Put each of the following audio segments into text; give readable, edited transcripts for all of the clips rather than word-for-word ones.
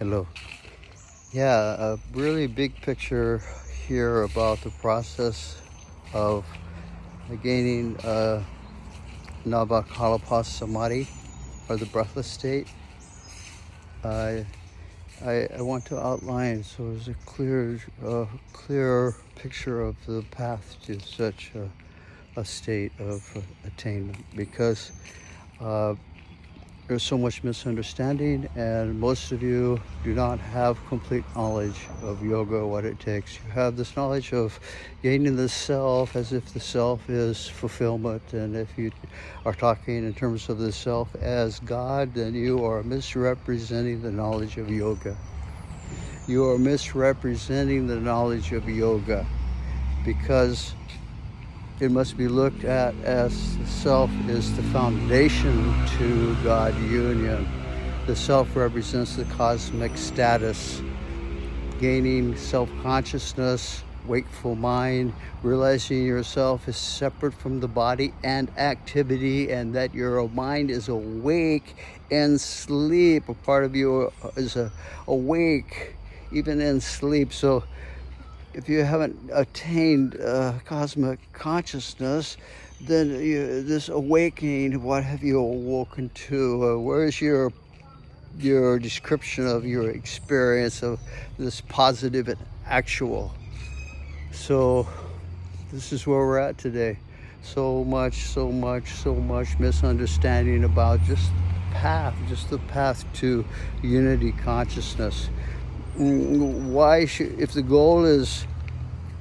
Hello. Yeah, a really big picture here about the process of gaining Navakalapa Samadhi, or the breathless state. I want to outline so there's a clear picture of the path to such a state of attainment, because there's so much misunderstanding, and most of you do not have complete knowledge of yoga, what it takes. You have this knowledge of gaining the self as if the self is fulfillment, and if you are talking in terms of the self as God, then you are misrepresenting the knowledge of yoga. You are misrepresenting the knowledge of yoga, because it must be looked at as the self is the foundation to God union. The self represents the cosmic status, gaining self-consciousness, wakeful mind, realizing yourself is separate from the body and activity, and that your mind is awake in sleep. A part of you is awake even in sleep. So if you haven't attained cosmic consciousness, then this awakening, what have you awoken to? Where's your description of your experience of this positive and actual? So this is where we're at today. So much misunderstanding about just the path to unity consciousness. Why should, if the goal is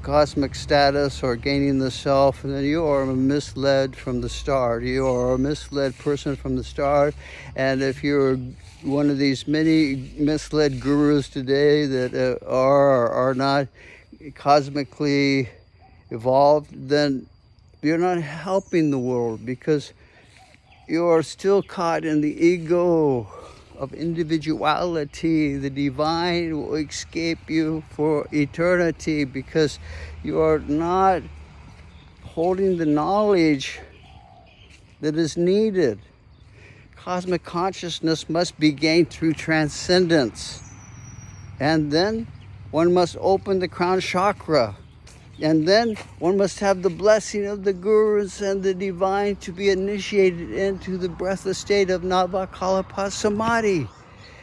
cosmic status or gaining the self, then you are misled from the start. You are a misled person from the start. And if you're one of these many misled gurus today that are or are not cosmically evolved, then you're not helping the world, because you are still caught in the ego of individuality. The divine will escape you for eternity, because you are not holding the knowledge that is needed. Cosmic consciousness must be gained through transcendence, and then one must open the crown chakra, and then one must have the blessing of the gurus and the divine to be initiated into the breathless state of Navakalapa Samadhi.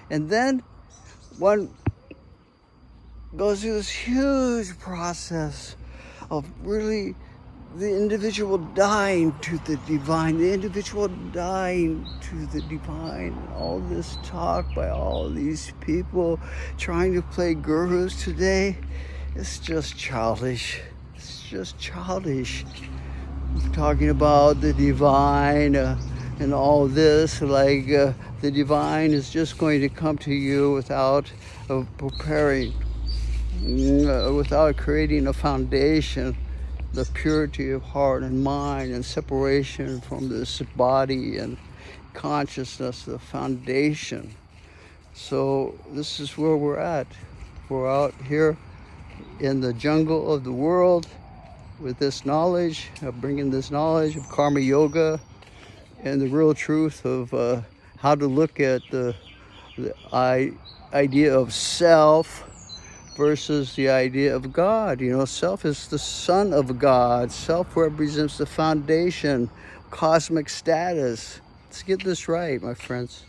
And then one goes through this huge process of really the individual dying to the divine, the individual dying to the divine. All this talk by all these people trying to play gurus today, it's just childish. It's just childish. Talking about the divine and all this, like the divine is just going to come to you without preparing, without creating a foundation, the purity of heart and mind and separation from this body and consciousness, the foundation. So this is where we're at. We're out here in the jungle of the world with this knowledge, bringing this knowledge of karma yoga and the real truth of how to look at the idea of self versus the idea of God. You know, self is the son of God. Self represents the foundation, cosmic status. Let's get this right, my friends.